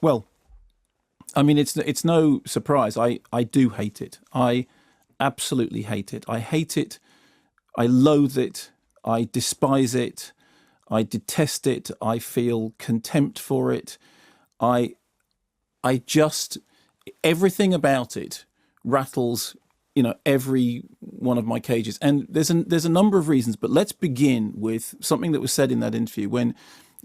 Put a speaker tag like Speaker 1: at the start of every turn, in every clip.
Speaker 1: Well, I mean, it's no surprise. I do hate it. I absolutely hate it. I hate it. I loathe it. I despise it. I detest it. I feel contempt for it. I just, everything about it rattles, every one of my cages. And there's a number of reasons, but let's begin with something that was said in that interview when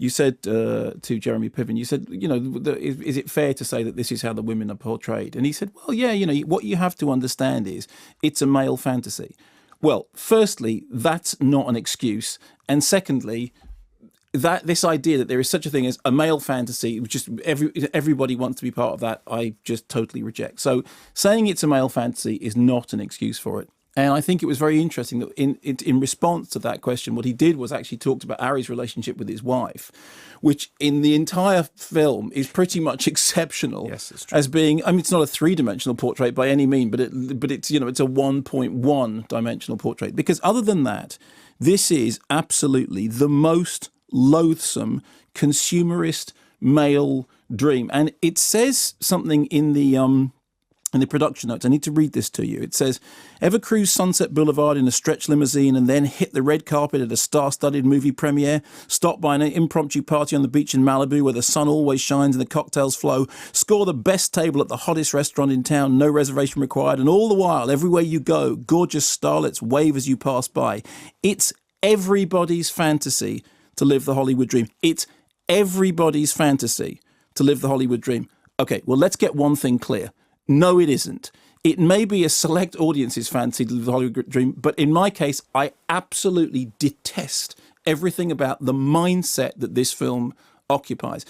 Speaker 1: you said to Jeremy Piven, you said, is it fair to say that this is how the women are portrayed? And he said, well, yeah, what you have to understand is it's a male fantasy. Well, firstly, that's not an excuse. And secondly, that this idea that there is such a thing as a male fantasy, which just everybody wants to be part of that, I just totally reject. So saying it's a male fantasy is not an excuse for it. And I think it was very interesting that in response to that question, what he did was actually talked about Ari's relationship with his wife, which in the entire film is pretty much exceptional.
Speaker 2: Yes, it's true.
Speaker 1: As being, I mean, it's not a three-dimensional portrait by any means, but it's it's a 1.1 dimensional portrait. Because other than that, this is absolutely the most loathsome consumerist male dream. And it says something in the production notes. I need to read this to you. It says, ever cruise Sunset Boulevard in a stretch limousine and then hit the red carpet at a star-studded movie premiere? Stop by an impromptu party on the beach in Malibu where the sun always shines and the cocktails flow? Score the best table at the hottest restaurant in town, no reservation required, and all the while, everywhere you go, gorgeous starlets wave as you pass by. It's everybody's fantasy to live the Hollywood dream. It's everybody's fantasy to live the Hollywood dream. Okay, well, let's get one thing clear. No, it isn't. It may be a select audience's fantasy to live the Hollywood dream, but in my case, I absolutely detest everything about the mindset that this film occupies.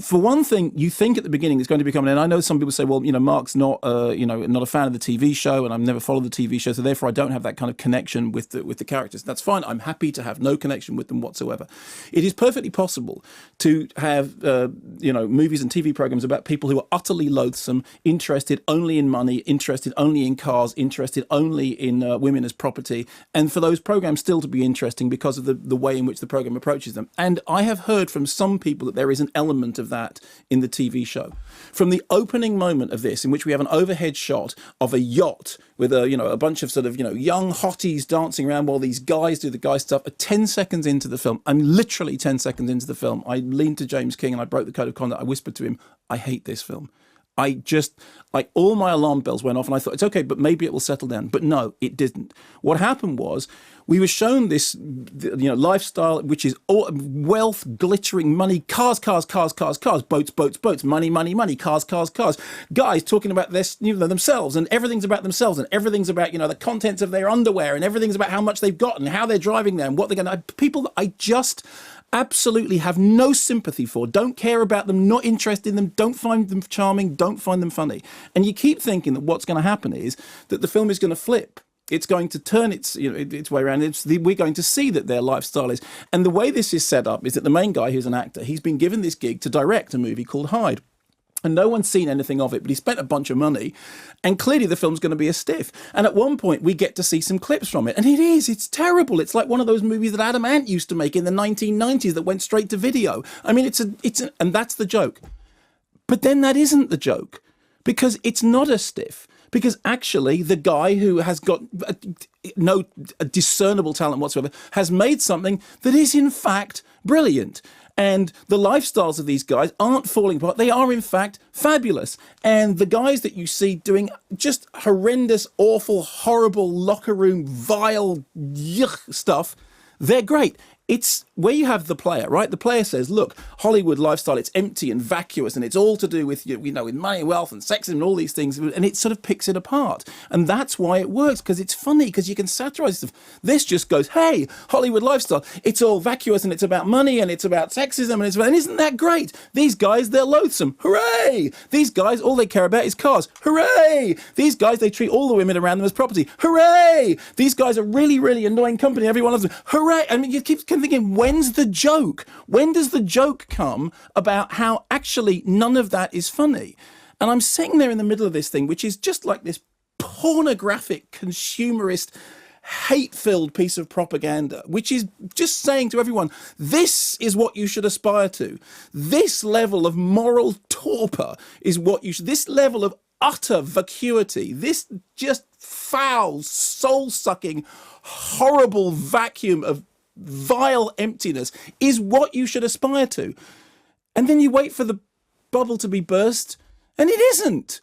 Speaker 1: For one thing, you think at the beginning it's going to become, and I know some people say, well, Mark's not, not a fan of the TV show, and I've never followed the TV show, so therefore I don't have that kind of connection with the characters. That's fine. I'm happy to have no connection with them whatsoever. It is perfectly possible to have, movies and TV programs about people who are utterly loathsome, interested only in money, interested only in cars, interested only in women as property, and for those programs still to be interesting because of the way in which the program approaches them. And I have heard from some people that there is an element of that in the TV show. From the opening moment of this, in which we have an overhead shot of a yacht with a bunch of sort of young hotties dancing around while these guys do the guy stuff. 10 seconds into the film, I'm literally 10 seconds into the film, I leaned to James King and I broke the code of conduct. I whispered to him, I hate this film. I just, all my alarm bells went off and I thought, it's okay, but maybe it will settle down. But no, it didn't. What happened was we were shown this, lifestyle, which is all wealth, glittering, money, cars, boats, money, cars. Guys talking about this, themselves, and everything's about themselves, and everything's about, the contents of their underwear, and everything's about how much they've got and how they're driving there and what they're going to, people that I just absolutely have no sympathy for, don't care about them, not interested in them, don't find them charming, don't find them funny. And you keep thinking that what's going to happen is that the film is going to flip. It's going to turn its way around. We're going to see that their lifestyle is. And the way this is set up is that the main guy, who's an actor, he's been given this gig to direct a movie called Hyde. And no one's seen anything of it, but he spent a bunch of money, and clearly the film's going to be a stiff. And at one point, we get to see some clips from it, and it's terrible. It's like one of those movies that Adam Ant used to make in the 1990s that went straight to video. I mean, and that's the joke. But then that isn't the joke, because it's not a stiff. Because actually, the guy who has got no discernible talent whatsoever has made something that is, in fact, brilliant. And the lifestyles of these guys aren't falling apart. They are, in fact, fabulous. And the guys that you see doing just horrendous, awful, horrible, locker room, vile, yuck stuff, they're great. It's where you have the player, right? The player says, look, Hollywood lifestyle, it's empty and vacuous and it's all to do with, with money and wealth and sexism and all these things. And it sort of picks it apart. And that's why it works, because it's funny, because you can satirize stuff. This just goes, hey, Hollywood lifestyle, it's all vacuous and it's about money and it's about sexism and isn't that great? These guys, they're loathsome. Hooray! These guys, all they care about is cars. Hooray! These guys, they treat all the women around them as property. Hooray! These guys are really, really annoying company. Everyone loves them. Hooray! I mean, you keep thinking, when's the joke? When does the joke come about how actually none of that is funny? And I'm sitting there in the middle of this thing, which is just like this pornographic, consumerist, hate-filled piece of propaganda, which is just saying to everyone, this is what you should aspire to. This level of moral torpor is what you should, this level of utter vacuity, this just foul, soul-sucking, horrible vacuum of vile emptiness is what you should aspire to. And then you wait for the bubble to be burst, and it isn't.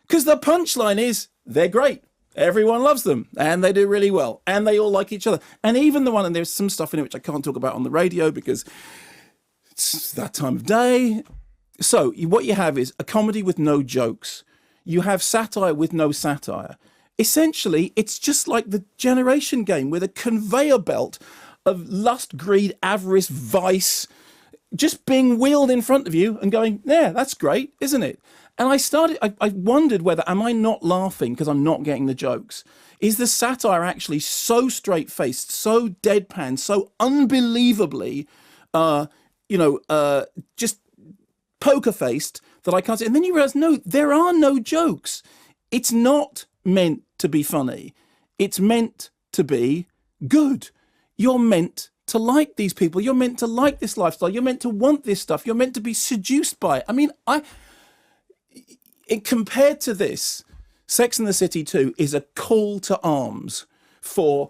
Speaker 1: Because the punchline is, they're great. Everyone loves them, and they do really well, and they all like each other. And even the one, and there's some stuff in it which I can't talk about on the radio because it's that time of day. So what you have is a comedy with no jokes. You have satire with no satire. Essentially, it's just like the Generation Game with a conveyor belt of lust, greed, avarice, vice, just being wheeled in front of you and going, yeah, that's great, isn't it? And I wondered whether, am I not laughing because I'm not getting the jokes? Is the satire actually so straight-faced, so deadpan, so unbelievably, just poker-faced that I can't see? And then you realise, no, there are no jokes. It's not meant to be funny. It's meant to be good. You're meant to like these people. You're meant to like this lifestyle. You're meant to want this stuff. You're meant to be seduced by it. I mean, compared to this, Sex and the City 2 is a call to arms for,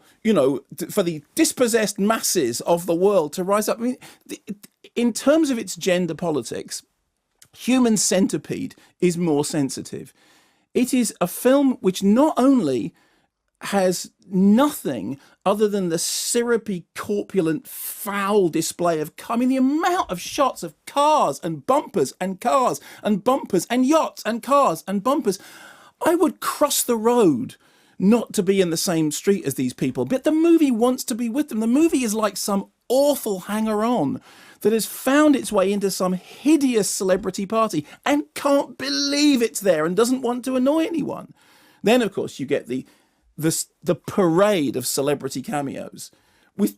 Speaker 1: for the dispossessed masses of the world to rise up. I mean, in terms of its gender politics, Human Centipede is more sensitive. It is a film which not only has nothing other than the syrupy, corpulent, foul display of... I mean, the amount of shots of cars and bumpers and cars and bumpers and yachts and cars and bumpers. I would cross the road not to be in the same street as these people, but the movie wants to be with them. The movie is like some awful hanger-on that has found its way into some hideous celebrity party and can't believe it's there and doesn't want to annoy anyone. Then, of course, you get the parade of celebrity cameos with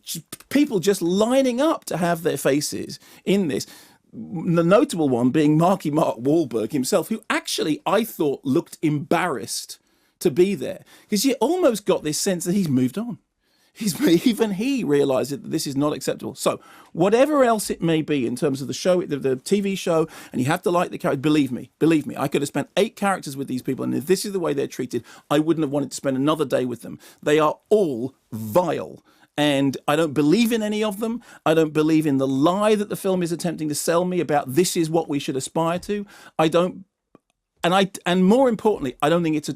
Speaker 1: people just lining up to have their faces in this. The notable one being Marky Mark Wahlberg himself, who actually I thought looked embarrassed to be there, because you almost got this sense that he's moved on. Even he realised that this is not acceptable. So whatever else it may be in terms of the show, the TV show, and you have to like the character, believe me, I could have spent 8 characters with these people, and if this is the way they're treated, I wouldn't have wanted to spend another day with them. They are all vile. And I don't believe in any of them. I don't believe in the lie that the film is attempting to sell me about this is what we should aspire to. And more importantly, I don't think it's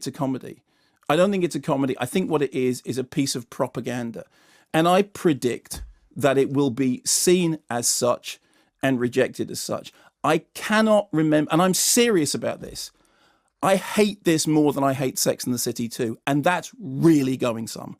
Speaker 1: a comedy. I don't think it's a comedy. I think what it is a piece of propaganda. And I predict that it will be seen as such and rejected as such. I cannot remember, and I'm serious about this, I hate this more than I hate Sex and the City 2, and that's really going some.